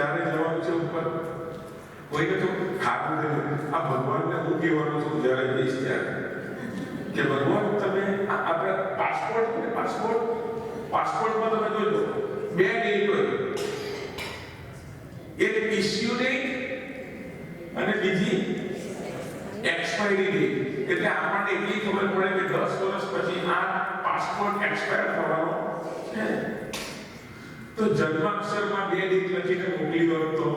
ક્યારે જવાનું છે ઉપર? કોઈને તો ખાતું થયું આ ભગવાનને હું કહેવાનું છું જ્યારે જઈશ ત્યારે કે ભગવાન તમે આપણે પાસપોર્ટમાં તમે જોજો બે ડેટ હોય, એક ઇશ્યુ ડેટ અને બીજી એક્સપાયરી ડેટ. એટલે આપણને એટલી ખબર પડે કે 10 વર્ષ પછી આ પાસપોર્ટ એક્સપાયર થવાનો છે. તો જન્માક્ષરમાં બે ડેટ લખીને મોકલી દો તો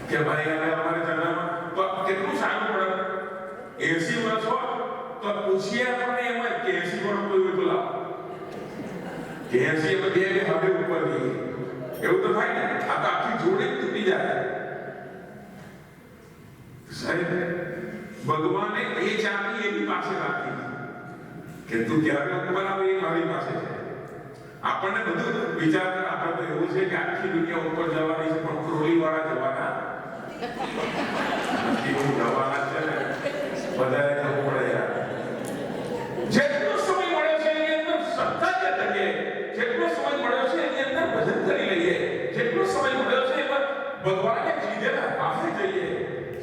કે ભાઈ હવે અમારે જન્મમાં તો કેટલું સારું પડે. 80 વર્ષ હોય તો પૂછીએ આપણને એમ કે 80 વર્ષ કોઈ હોય તો લાવ કે 80 હવે ઉપર જઈએ એવું તો થાય ને. આ તો આખી જોડે તૂટી જાય. સાહેબ ભગવાને એ ચાવી એની પાસે રાખી કે તું ક્યારે ઉપર આવે એ મારી પાસે છે. આપણને બધું વિચાર કર આપણે તો એવું છે કે આખી દુનિયા ઉપર જવાની છે પણ ક્રોલી વાળા જવાના એવું જવાના છે ને બધાએ જવું પડે યાર. જેટલો સમય મળ્યો છે એની અંદર સત્તા કરીએ, જેટલો સમય મળ્યો છે એની અંદર ભજન કરી લઈએ, જેટલો સમય મળ્યો છે એમાં ભગવાનને જીધેલા પાસે જઈએ.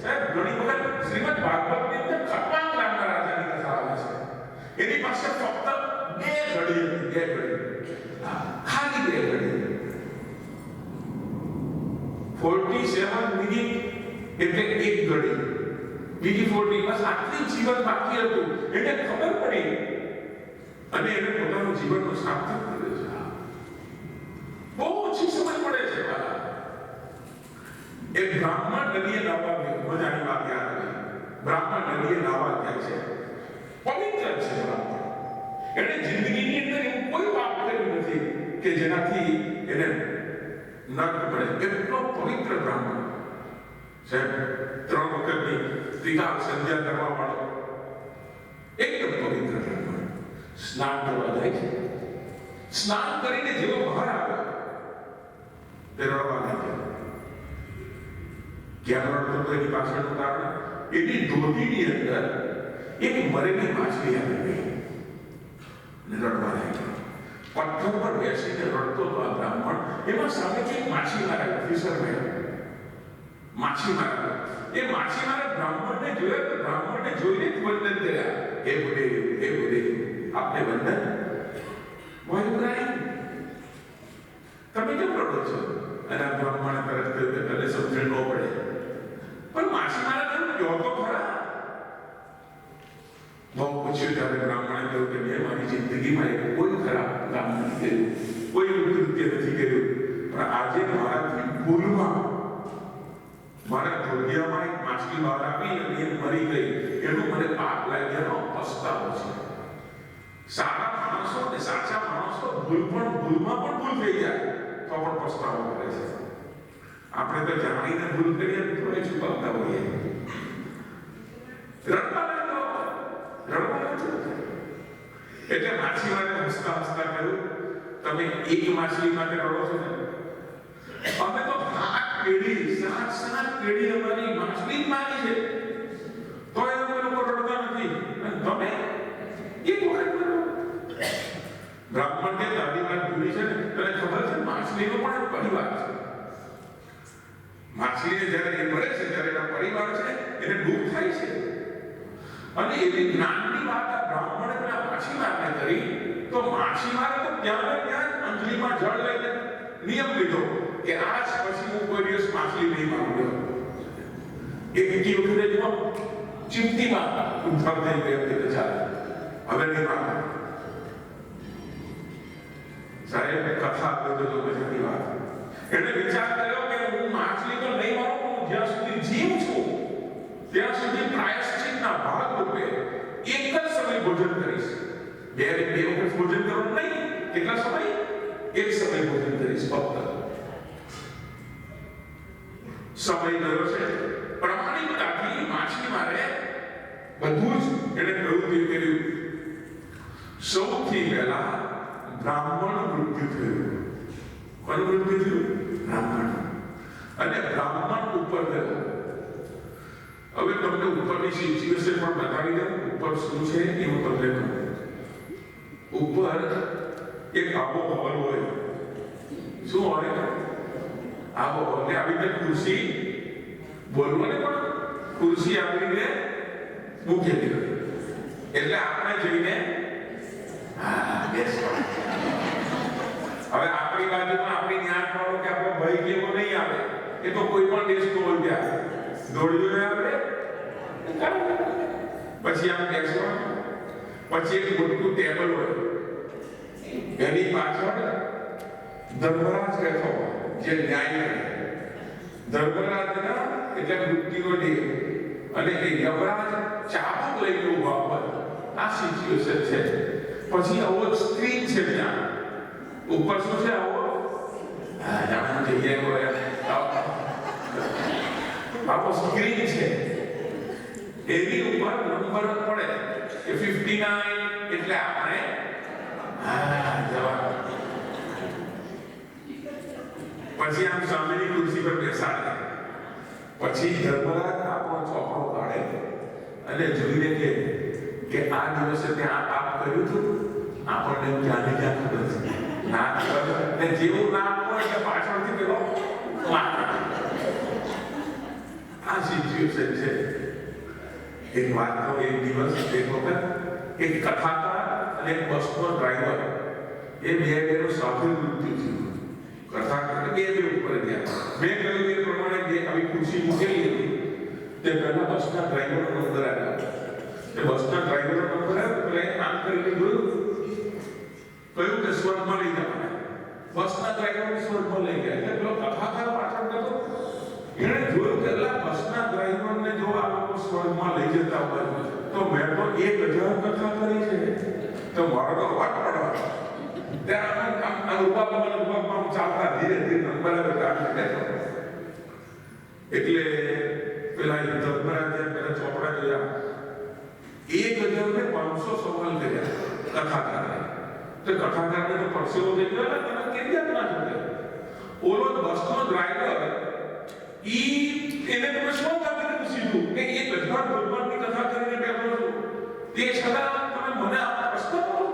સાહેબ ઘણી વખત શ્રીમદ ભાગવતની અંદર કપાલ નામના રાજાની કથા આવે છે. એની પાસે ફક્ત 2 ઘડી ખાલી 2 ઘડી 47 મિનિટ એટલે 1 ઘડી, બીજી 40 બસ આટલી જીવન બાકી હતું. એને ખબર પડી અને એને પોતાનું જીવનનો સાર્થક કર્યો છે. બહુ ઓછી સમય મળે છે. એક બ્રાહ્મણ નદીએ નાવા ગયો. મજાની વાત યાદ આવી. બ્રાહ્મણ નદીએ નાવા ગયા છે. પવિત્ર છે બ્રાહ્મણ. એને જિંદગીની અંદર એવું કોઈ પાપ કર્યું નથી કે જેનાથી એને નર્ક મળે. એટલો પવિત્ર બ્રાહ્મણ. સાહેબ 3 વખતની ત્રિકાળ સંધ્યા કરવા વાળો એકદમ પવિત્ર બ્રાહ્મણ સ્નાન કરવા જાય છે. સ્નાન કરીને જેવો બહાર આવે તે રડવા લાગ્યો. ક્યાં રડતો તો એની પાછળનું કારણ એની ધોતીની અંદર એક મરેલી માછલી આવી ગઈ અને રડવા લાગ્યો. પથ્થર પર બેસીને રડતો તો આ બ્રાહ્મણ. એમાં સામેથી એક માછીમાર ફિશરમેન માછીમાર એ માછીમારે બ્રાહ્મણને જોયા તો બ્રાહ્મણને જોઈને જ વંદન કર્યા. હે ગુરુદેવ, હે ગુરુદેવ, આપને વંદન. તમે કેમ રડો છો? અને આ બ્રાહ્મણે તરત કહ્યું કે તને સમજણ ન પડે. પણ માછીમારે કહ્યું જો તો ખરા. બહુ પૂછ્યું ત્યારે બ્રાહ્મણે કહ્યું કે મેં મારી જિંદગીમાં કોઈ ખરાબ કામ નથી કર્યું, કોઈ કૃત્ય નથી કર્યું, પણ આજે મારાથી ભૂલમાં મારા ધોતિયામાં એક માછલી બહાર આવી અને એ મરી ગઈ. એનું મને પાપ લાગ્યાનો પસ્તાવો છે. સારા માણસો અને સાચા માણસો ભૂલમાં પણ ભૂલ થઈ જાય તો પણ પસ્તાવો કરે છે. આપણે તો જાણીને ભૂલ કરીએ તો એ છુપાવતા હોઈએ. એટલે માછીમારે હસતા હસતા કહ્યું તમે એક માછલી માટે રડો છો ને? અમે તો 7 પેઢી અમારી માછલી જ મારી છે તો એ લોકો રડતા નથી અને તમે એક વખત રડો. બ્રાહ્મણ કે દાદી વાત ભૂલી છે ને તને ખબર છે માછલીનો પણ એક પરિવાર છે. માછલીને જ્યારે એ મરે છે ત્યારે એના પરિવાર છે એને દુઃખ થાય છે. અને એવી જ્ઞાનની વાત આ બ્રાહ્મણે પેલા માછીમારને કરી તો માછીમારે તો ત્યાં અંજલીમાં જળ લઈને નિયમ લીધો કે આજ પછી હું કોઈ દિવસ માછલી નહીં મારું. એ બીજી વખતે જો ચિમટીમાં ઉદ્ધાર થઈ ગયો કે ચાલે હવે નહીં મારું. સાહેબ કથા બધો તો મજાની વાત. એટલે વિચાર કર્યો કે હું માછલી તો નહીં મારું પણ જ્યાં સુધી જીવ છું ત્યાં સુધી પ્રાયશ્ચિતના ભાગ રૂપે એક જ સમય ભોજન કરીશ. બે વખત ભોજન કરવાનું નહીં. કેટલા સમય? એક સમય ભોજન કરીશ ફક્ત. સમય ગયો છે. પ્રામાણિકતાથી માછીમારે બધું જ એને પ્રવૃત્તિ કર્યું. સૌથી પહેલા બ્રાહ્મણ મૃત્યુ થયું. કોનું મૃત્યુ થયું? બ્રાહ્મણ. અને બ્રાહ્મણ ઉપર ગયો. હવે તમને ઉપરની સિચ્યુએશન પણ બતાવી દઉં. ઉપર શું છે એ હું તમને કહું. ઉપર એક આબો હવન હોય શું હોય? આવો એટલે આવી રીતે ખુરશી બોલવો ને પણ ખુરશી આપીને મૂકેલી હોય એટલે આપણે જઈને બેસવા. હવે આપણી બાજુમાં આપણી ન્યાય વાળો કે આપણો ભાઈ કેવો નહીં આવે, એ તો કોઈ પણ દેશનો હોય ત્યાં દોડ્યું આપણે પછી આમ બેસવાનું. પછી એક મોટું ટેબલ હોય, એની પાછળ ધર્મરાજ બેઠો હોય જે ન્યાય કરે. ધર્મરાજના એટલે મૃત્યુનો દેહ અને એ યમરાજ ચાબુક લઈને ઉભા હોય. આ સિચ્યુએશન છે. પછી આવો સ્ક્રીન છે ત્યાં ઉપર શું છે? આવો આવો સ્ક્રીન છે. એની ઉપર નંબર પડે કે 59 એટલે આપણે જવા. પછી આમ સામેની ખુરશી પર બેસાડે. પછી ધર્મરાજ આપણો ચોપડો કાઢે અને જોઈને કે આ દિવસે ત્યાં પાપ કર્યું હતું, આપણને ક્યાં ને ક્યાં ખબર છે ના ખબર. ને જેવું નામ હોય એટલે પાછળથી પેલો આ સિચ્યુએશન છે. એક વાત તો એક દિવસ એક વખત એક કથાકાર અને એક બસનો ડ્રાઈવર એ બેનું સાથે મૃત્યુ થયું. કથાકાર બે ઉપર ગયા. મેં કહ્યું એ પ્રમાણે બે આવી ખુરશી મૂકેલી હતી. તે પહેલા બસના ડ્રાઈવરનો નંબર આવ્યો. તે બસના ડ્રાઈવરનો નંબર આવ્યો એટલે આમ કરીને જોયું, કહ્યું કે સ્વર્ગમાં લઈ જવાના. બસના ડ્રાઈવરને સ્વર્ગમાં લઈ ગયા. એટલે પેલો કથાકાર પાછળ ગયો. એણે જોયું કે બસના ડ્રાઈવરને જો આ લોકો સ્વર્ગમાં લઈ જતા હોય તો મેં તો 1000 કથા કરી છે, તો મારો તો વાત પડવાનો. ત્યાં આમ ચાલતા ધીરે ધીરે નંબર એટલે પેલા ધર્મરાજે પેલા ચોપડા જોયા. 1500 સવાલ કર્યા કથાકારે. તો કથાકારને તો પરસેવો થઈ ગયો ને, તમે કેવી રીતના જોડે? ઓલો બસનો ડ્રાઈવર એને તમે શું કાપીને પૂછ્યું કે 1000 ભગવાનની કથા કરીને બેઠો છો, તે છતાં તમે મને આ પ્રશ્ન કરો?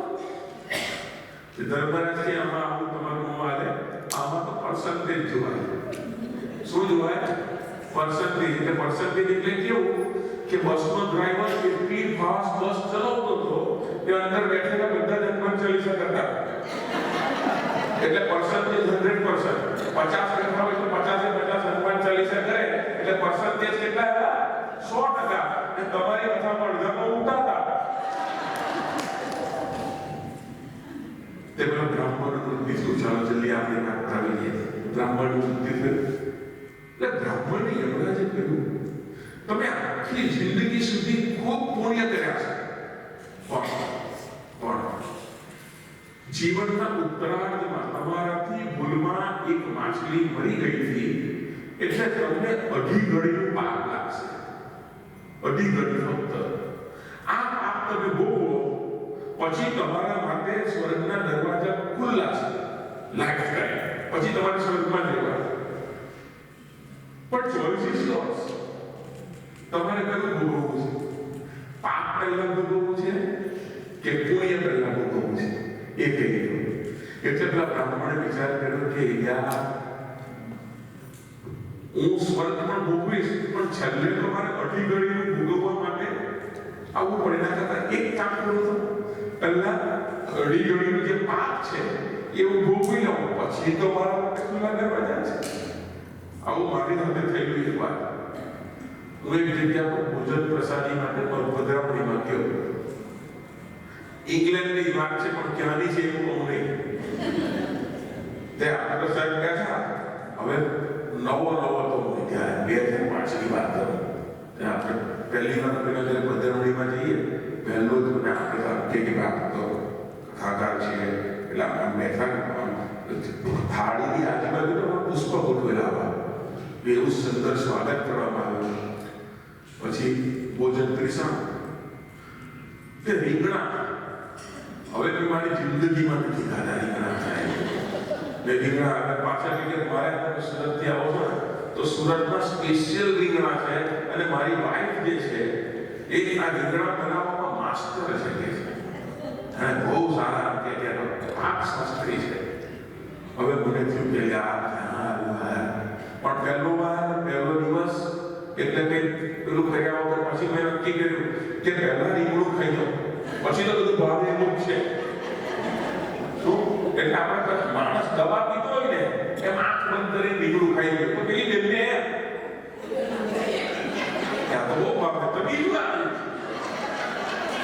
ધર્મરાજ કે આમાં આવું તમારું આવે, આમાં તો પર્સન્ટેજ જોવાય. શું જોવાય? પર્સન્ટેજ. એટલે પર્સન્ટેજ એટલે કેવું કે બસનો ડ્રાઈવર એટલી ફાસ્ટ બસ ચલાવતો હતો કે અંદર બેઠેલા બધા જ હનુમાન ચાલીસા કરતા. એટલે પર્સન્ટેજ 100%. 50 બેઠા હોય તો 50 હનુમાન ચાલીસા કરે એટલે પર્સન્ટેજ કેટલા હતા? 100%. અને તમારી કથામાં અડધામાં ઉતારતા. તે પેલા બ્રાહ્મણનું બીજું ચાલો જલ્દી આપણે વાત કરી લઈએ. બ્રાહ્મણનું મૃત્યુ થયું. એટલે બ્રાહ્મણને યમરાજે કહ્યું, તમે આખી જિંદગી સુધી ખૂબ પુણ્ય કર્યા છે, પણ જીવનના ઉત્તરાર્ધમાં તમારાથી ભૂલમાં એક માછલી મરી ગઈ હતી એટલે તમને અઢી ઘડીનું પાપ લાગશે. અઢી ઘડી ફક્ત. આ પાપ તમે ભોગવો પછી તમારા માટે સ્વર્ગના દરવાજા ખુલ્લા છે લાઈફ ટાઈમ. પછી તમારે સ્વર્ગમાં જવાનું. પણ ચોઈસ ઇઝ યોર્સ. તમારે કયું ભોગવવું છે? પાપ પહેલા ભોગવવું છે કે પુણ્ય પહેલા ભોગવવું છે? એ કહી દો. એટલે પેલા બ્રાહ્મણે વિચાર કર્યો કે યાર હું સ્વર્ગ પણ ભોગવીશ, પણ છેલ્લે તો મારે અઢી ઘડીનું ભોગવવા માટે આવું પડે. ના કરતા એક કામ કરું તો પહેલા અઢી ઘડીનું જે પાપ છે એ હું ભોગવી લઉં, પછી તો મારા ખુલ્લા દરવાજા છે. આવું મારી સાથે થયેલું એક વાત. હું એક જગ્યા પર ભોજન પ્રસાદી માટે પધરામણીમાં ગયો. ઇંગ્લેન્ડની વાત છે પણ ક્યાંની છે એવું કહું નહીં. તે આપણે સાહેબ બેઠા. હવે નવો તો ત્યારે 2005ની વાત કરું. આપણે પહેલી વાર પેલા જ્યારે પધરામણીમાં જઈએ પહેલો જ મને આપણે કે વાત તો કથાકાર છે એટલે આપણે બેઠા થાળીની આજુબાજુ પુષ્પ ગોઠવેલા હોય. એવું સુંદર સ્વાગત કરવામાં આવ્યું. પછી ભોજન પીરસણ તે રીંગણા. હવે મેં મારી જિંદગીમાં નથી ખાધા રીંગણા થાય. રીંગણા આગળ પાછળ કે મારે તમે સુરતથી આવો છો તો સુરતમાં સ્પેશિયલ રીંગણા છે અને મારી વાઈફ જે છે એ આ રીંગણા બનાવવામાં માસ્ટર છે કે છે અને બહુ સારા કે પાક શાસ્ત્રી છે. હવે મને થયું કે યાર પણ પહેલો દિવસ એટલે કે પેલું કર્યા વગર પછી મેં નક્કી કર્યું કે પહેલા રીંગણું ખાઈ જાઉં, પછી તો બધું ભાવે એવું જ છે. શું એટલે આપણે માણસ દવા પીતો હોય ને એમ આંખ બંધ કરીને રીંગણું ખાઈ ગયો તો પેલી બેનને ત્યાં તો બહુ ભાવે તો બીજું આવે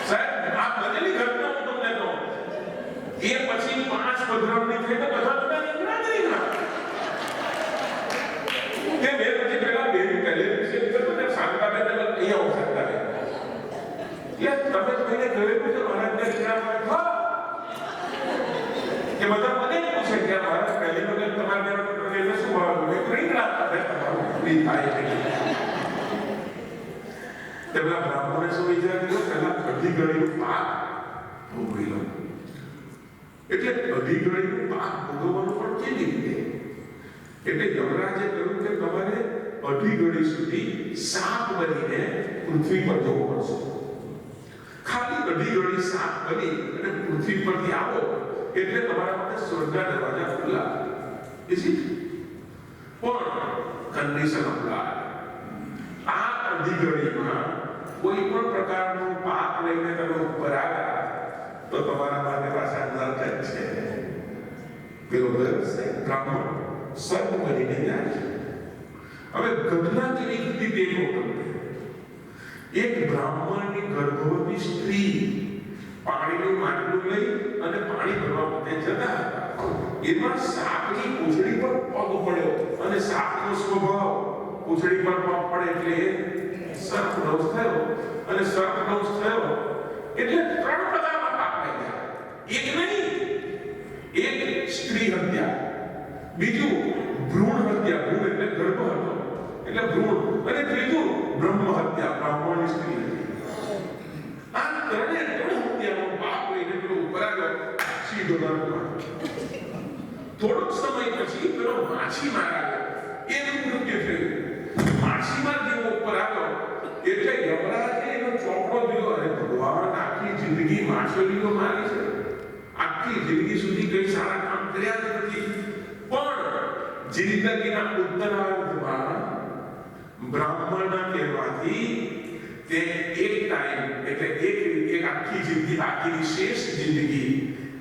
સાહેબ. આ બનેલી ઘટના હું તમને કહું, એ પછી 5 પધરામણી થઈ તો બધા રીંગણા જ રીંગણા. કે મેં પછી પેલા બેન પહેલે વિશે ને શાંતાબેન અહીંયા ઉઠાતા રહે એટલે તમે કોઈને કહ્યું છે મહારાજને રીંગણા હા કે બધા મને પૂછે કે મહારાજ પહેલી વખત તમારે એટલે શું ભાવ રીંગણા તમારું ફ્રી થાય છે. પેલા બ્રાહ્મણે શું વિચાર કર્યો, પેલા અઢી ઘડીનું પાક ભોગવી લો. એટલે અઢી ઘડીનું પાક ભોગવવાનું પણ કેવી રીતે? એટલે યમરાજે કહ્યું કે તમારે અઢી ઘડી સુધી સાપ બનીને પૃથ્વી પર જવું પડશે. ખાલી અઢી ઘડી સાપ બની અને પૃથ્વી પરથી આવો એટલે તમારા માટે સ્વર્ગના દરવાજા ખુલ્લા. પણ કન્ડિશન અપ્લાય. આ અઢી ઘડીમાં કોઈ પણ પ્રકારનું પાપ લઈને તમે ઉપર આવ્યા તો તમારા માટે પાછા નરક જ છે. પેલો બ્રાહ્મણ સર્પ બનીને જાય છે. હવે ઘટના કેવી રીતે દેખો તમને. એક બ્રાહ્મણની ગર્ભવતી સ્ત્રી પાણીનું માટલું લઈ અને પાણી ભરવા માટે જતા હતા. એમાં સાપની પૂંછડી પર પગ પડ્યો અને સાપનો સ્વભાવ પૂંછડી પર પગ પડે એટલે સર્પદંશ થયો અને સર્પદંશ થયો એટલે 3 પ્રકારના પાપ લાગ્યા. એક નહીં, એક સ્ત્રી હત્યા, બીજું ભ્રૂણ હત્યા, ભ્રૂણ એટલે ગર્ભ હતો એટલે ભ્રૂણ, અને ત્રીજું બ્રહ્મ હત્યા, બ્રાહ્મણની સ્ત્રી હત્યા. આ ત્રણે હત્યાનો પાપ લઈને પેલો ઉપર આવ્યો સીધો નરકમાં. થોડોક સમય પછી પેલો માછીમાર આવ્યો, એનું મૃત્યુ થયું. માછીમાર જેવો ઉપર આવ્યો એટલે યમરાજે એનો ચોપડો જોયો. અરે ભગવાન, આખી જિંદગી માછલીઓ મારી છે, આખી જિંદગી સુધી કઈ સારા કામ કર્યા જ નથી, પણ જિંદગીના ઉત્તરાર્ધમાં બ્રાહ્મણના કહેવાથી તે એક ટાઈમ એટલે એક આખી જિંદગી, આખી શેષ જિંદગી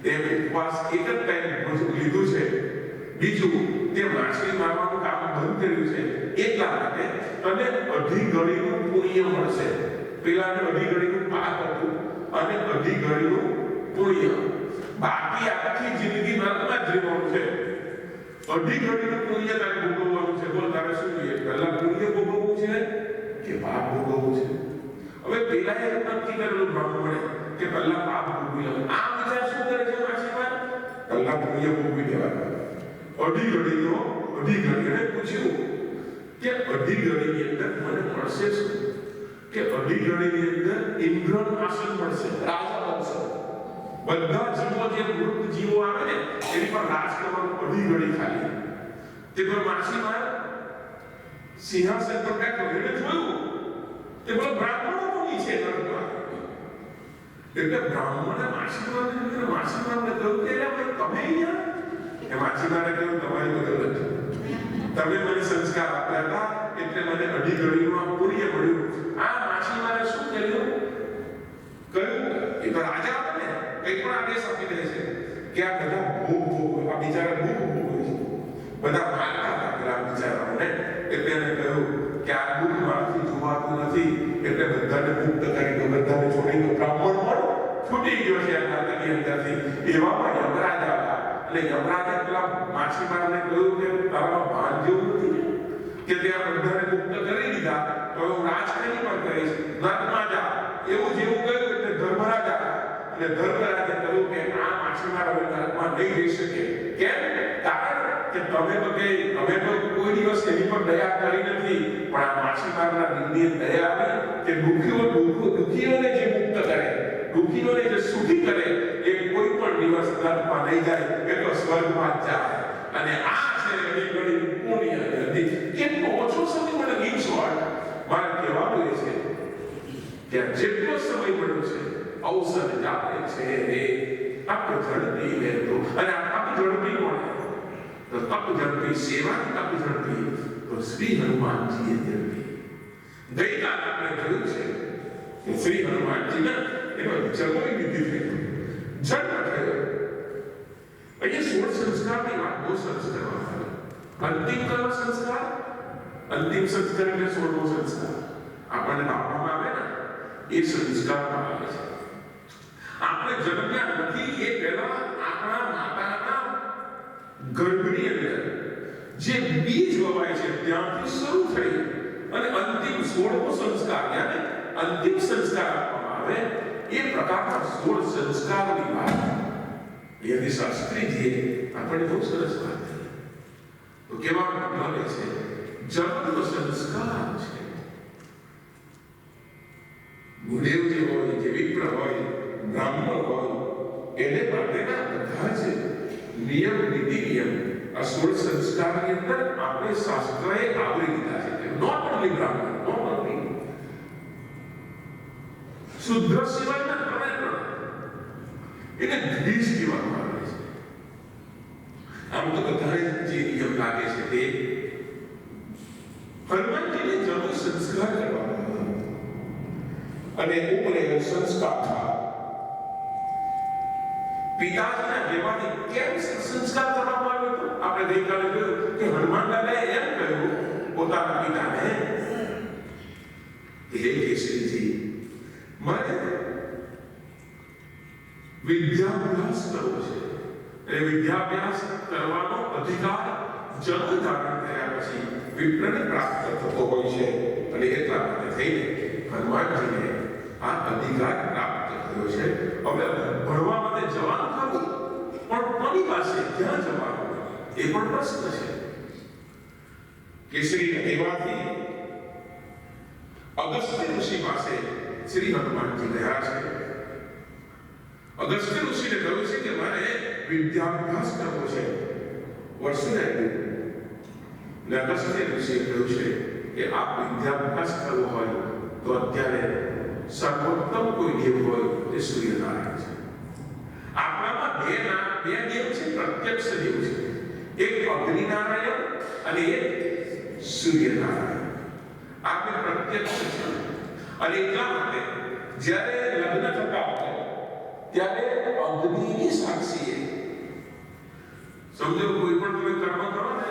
તે ઉપવાસ એક જ ટાઈમ લીધું છે. બીજું તે માછલી મારવાનું કામ બંધ કર્યું છે. એટલા માટે તને અઢી ઘડીનું પુણ્ય મળશે. પેલાને અઢી ઘડીનું પાપ હતું અને અઢી ઘડીનું પુણ્ય. બાકી આખી જિંદગી નરકમાં જ રહેવાનું છે. અઢી ઘડીનું પુણ્ય તારે ભોગવવાનું છે. બોલ તારે શું જોઈએ? પહેલા પુણ્ય ભોગવવું છે કે પાપ ભોગવવું છે? હવે પેલા એ નક્કી કરેલું બ્રાહ્મણે કે પહેલા પાપ ભોગવી લો. આ વિચાર શું કરે છે માછીમાર? પહેલા પુણ્ય ભોગવી દેવા. અઢી ઘડીનો અઢી ઘડીને પૂછ્યું કે અઢી ઘડીની અંદર મને મળશે શું? કે અઢી ઘડીની અંદર ઇન્દ્રનું આસન મળશે, રાજા બનશે. બધા જીવો જે મૃત જીવો આવે ને એની પર રાજ કરવાનું અઢી ઘડી ખાલી. તે કોઈ માછીમાર સિંહાસન પર બેઠો, એને જોયું તે બોલો બ્રાહ્મણો કોની છે નરકમાં. એટલે બ્રાહ્મણે માછીમારને કહ્યું કે ભાઈ તમે અહીંયા. એ માછીમારે કહ્યું તમારી બદલ નથી, તમે મને સંસ્કાર આપ્યા હતા એટલે મને અઢી ઘડીમાં પુણ્ય મળ્યું. આ માછીમારે શું કર્યું? કહ્યું એ તો રાજા હતા ને, કંઈ પણ આદેશ આપી દે છે કે આ બધા ભોગ આ બિચારા ભૂખ ભોગવે છે. બધા મારતા હતા પેલા બિચારાઓને. એટલે એને કહ્યું કે આ ભૂખ મારાથી જોવાતું નથી એટલે બધાને મુક્ત કરી દો, બધાને છોડી દો. બ્રાહ્મણ પણ છૂટી ગયો છે આ નરકની અંદરથી. એવામાં યમરાજ આવ્યા એટલે યમરાજે પેલા માછીમારને કહ્યું કે તારામાં ભાન જેવું નથી કે તે આ બધાને મુક્ત કરી દીધા, તો હું રાજકારી પણ કરીશ, નરકમાં જા. એવું જેવું કહ્યું એટલે ધર્મરાજા અને ધર્મરાજે કહ્યું કે આ માછીમાર હવે નરકમાં નહીં જઈ શકે. કેમ? કારણ કે તમે તો કોઈ દિવસ એની પર દયા કરી નથી, પણ આ માછીમારના દિલની દયા આવી કે દુઃખીઓને જે મુક્ત કરે, દુઃખીઓને જે સુખી કરે, એ કોઈ પણ દિવસ નરકમાં નહીં જાય, એ તો સ્વર્ગમાં જાય. અને આ છે એની ઘણી પુણ્ય હતી. કેટલો ઓછો સમય મને ઇન શોર્ટ મારે કહેવાનું એ છે કે જેટલો સમય મળ્યો છે અવસર જાતે છે રે. આપણે ઝડપી લેતો અને આપણે ઝડપી કોણ? તો તપ ઝડપી, સેવાની તપ ઝડપી, તો શ્રી હનુમાનજીએ ઝડપી. ગઈકાલે આપણે જોયું છે કે શ્રી હનુમાનજીના એનો જન્મની વિધિ થઈ, જન્મ થયો. અહીંયા 16 સંસ્કારની વાત બહુ સરસ કરવામાં આવી. અંતિમ કયો સંસ્કાર? અંતિમ સંસ્કાર એટલે 16મો સંસ્કાર આપણને આપવામાં આવે ને, એ સંસ્કારમાં આવે છે. આપણે જન્મ્યા નથી એ પહેલા આપણા માતાના ગર્ભની અંદર જે બીજ વવાય છે ત્યાંથી શરૂ થઈ અને અંતિમ 16મો સંસ્કાર યાને અંતિમ સંસ્કાર આપવામાં આવે, એ પ્રકારના 16 સંસ્કારોની વાત યદિ શાસ્ત્રીજીએ આપણને બહુ સરસ વાત કરી. તો કેવા મતલબ છે? જન્મનો સંસ્કાર છે. ગુરુદેવ જે હોય, જે વિપ્ર હોય, બ્રાહ્મણ હોય, એને માટેના બધા જ નિયમ, નીતિ નિયમ આ 16 સંસ્કારની અંદર આપણે શાસ્ત્રએ આવરી લીધા છે. નોટ ઓનલી બ્રાહ્મણ, નોટ ઓનલી શુદ્ર સિવાયના પ્રમાણ એને દ્વિજ કહેવામાં આવે છે. આમ તો બધાને જે નિયમ લાગે છે તે હનુમાનજીને જન્મ સંસ્કાર કરવામાં અને ઉપનયન સંસ્કાર પિતાજીના કહેવાથી કેમ સંસ્કાર કરવામાં આવ્યો હતો? આપણે ગઈકાલે જોયું કે હનુમાન દાદાએ એમ કહ્યું પોતાના પિતાને, હે કેસરીજી, મારે વિદ્યાભ્યાસ કરવો છે. અને વિદ્યાભ્યાસ કરવાનો અધિકાર જન્મ ધારણ કર્યા પછી વિપ્રને પ્રાપ્ત થતો હોય છે. અને એટલા માટે થઈને હનુમાનજીને આ અધિકાર પ્રાપ્ત થયો છે. હવે ભણવા માટે જવાનું ખરું, પણ કોની પાસે ક્યાં જવાનું એ પણ પ્રશ્ન છે. કેસરી કહેવાથી અગસ્ત્ય ઋષિ પાસે શ્રી હનુમાનજી ગયા છે. અગસ્ત્ય ઋષિને કહ્યું છે કે મારે વિદ્યાભ્યાસ કરવો છે. વર્ષે ને અગસ્ત્ય ઋષિએ કહ્યું છે કે આપ વિદ્યાભ્યાસ કરવો હોય તો અત્યારે સર્વોત્તમ કોઈ દેવ હોય તે સૂર્યનારાયણ છે. આપણામાં બે દેવ છે, પ્રત્યક્ષ દેવ છે. એક અગ્નિનારાયણ અને એક સૂર્યનારાયણ. આ બે પ્રત્યક્ષ છે. અને એટલા માટે જ્યારે લગ્ન થતા હોય ત્યારે અગ્નિની સાક્ષીએ, સમજો કોઈ પણ તમે કર્મ કરો ને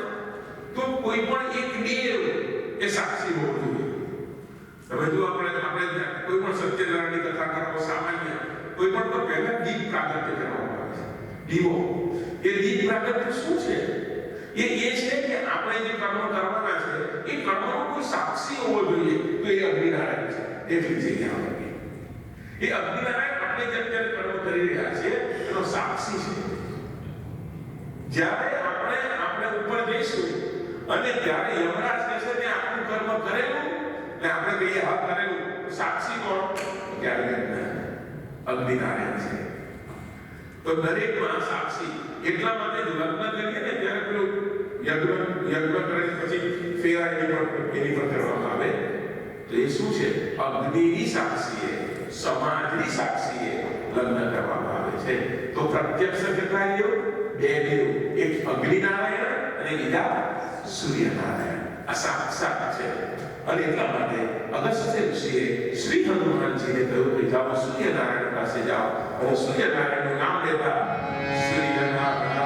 તો કોઈ પણ એક દેવ એ સાક્ષી હોવો જોઈએ. તમે જો આપણે કોઈ પણ સત્યનારાયણની કથા કરો, સામાન્ય કોઈ પણ તો પહેલા દીપ પ્રાગટ્ય કરવામાં આવે છે. દીવો, એ દીપ પ્રાગટ્ય શું છે? એ છે કે આપણે જે કર્મ કરવાના છે એ કર્મનો કોઈ સાક્ષી હોવો જોઈએ. તો એ અગ્નિનારાયણ છે. એટલી જગ્યા આવે એ અગ્નિનારાયણ આપણે જે અત્યારે કર્મ કરી રહ્યા છીએ એનો સાક્ષી છે. જ્યારે આપણે ઉપર જઈશું અને ત્યારે યમરાજ કહેશે કે આપણું કર્મ કરેલું ને આપણે કહીએ હા કરેલું, સાક્ષી કોણ? ત્યારે અગ્નિનારાયણ છે. તો દરેકમાં સાક્ષી. એટલા માટે જ લગ્ન કરીએ ને ત્યારે પેલું યજ્ઞ કરીને પછી ફેરા એની પર કરવામાં આવે. તો એ શું છે? અગ્નિની સાક્ષીએ, સમાજની સાક્ષીએ લગ્ન કરવામાં આવે છે. તો પ્રત્યક્ષ કેટલા દેવ? બે દેવ, એક અગ્નિનારાયણ અને બીજા સૂર્યનારાયણ. આ સાક્ષાત છે. અને એટલા માટે અગસ્ત્ય ઋષિએ શ્રી હનુમાનજીને કહ્યું કે જાઓ સૂર્યનારાયણ પાસે જાઓ અને સૂર્યનારાયણનું નામ લેતા સૂર્યનારાયણ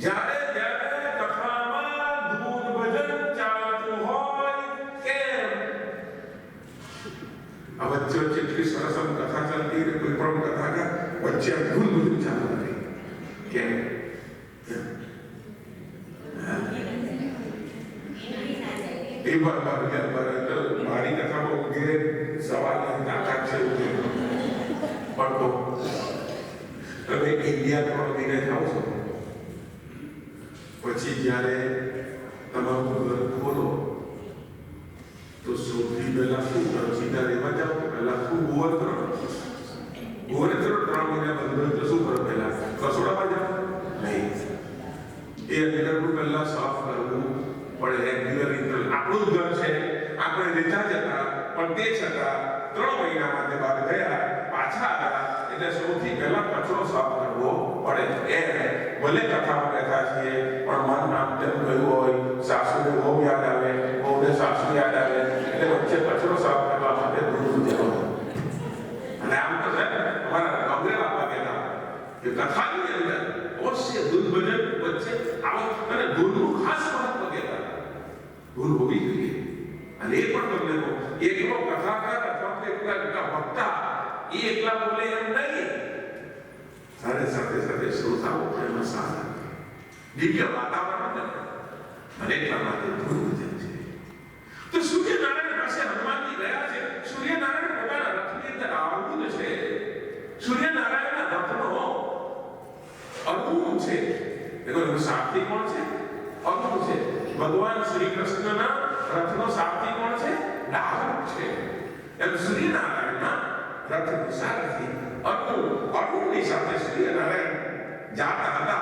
જ્યારે જ્યારે કથામાં ધૂન ભજન ચાલતું હોય કેમ આ વચ્ચે જેટલી સરસ કથા ચાલતી રહે કોઈ પણ કથા વચ્ચે ધૂન ભજન ચાલુ રહે કેમ એ મારી કથામાં ઉગે સવાલ તાકાત છે પણ તો તમે ઇન્ડિયા 3 મહિને જાઓ છો પછી જ્યારે તમારું ઘર ખોલો તો સૌથી પહેલા શું કરો સીધા રહેવા જાઓ કે પહેલા શું ગોવર કરો 3 મહિના બંધ તો શું કરો પહેલા રસોડામાં જાઓ નહીં એ અંદરનું પહેલા સાફ કરવું પડે રેગ્યુલર ઇન્ટરવલ આપણું ઘર છે આપણે રેચા જતા પણ તે છતાં 3 મહિના માટે બહાર ગયા પાછા આવ્યા એટલે સૌથી પહેલા કચરો સાફ કરવો પડે એ ભલે કથામાં બેઠા છીએ પણ મન આમ તેમ ગયું હોય સાસુને બહુ યાદ આવે બહુને સાસુ યાદ આવે એટલે વચ્ચે કચરો સાફ કરવા માટે દૂર જવાનું અને આમ તો છે અમારા ગામડે બાપા કહેતા કે કથાની અંદર અવશ્ય દૂધ ભજન વચ્ચે આવો અને દૂધનું ખાસ મહત્વ કહેતા દૂધ હોવી જોઈએ અને એ પણ તમને કહું એકલો કથાકાર અથવા એકલા વક્તા એ એકલા બોલે એમ નહીં સાથે સાથે સાથે શ્રોતાઓ એમાં સાથ દિવ્ય વાતાવરણ બને અને એટલા માટે ધૂન ભજન છે તો સૂર્યનારાયણ પાસે હનુમાનજી ગયા છે સૂર્યનારાયણ પોતાના રથની અંદર આવવું છે સૂર્યનારાયણના રથનો અરુણ છે એનો સારથી કોણ છે અરુણ છે ભગવાન શ્રી કૃષ્ણના રથનો સારથી કોણ છે રાવણ છે એમ સૂર્યનારાયણના રથનો સારથી અરુણની સાથે સૂર્યનારાયણ જાતા હતા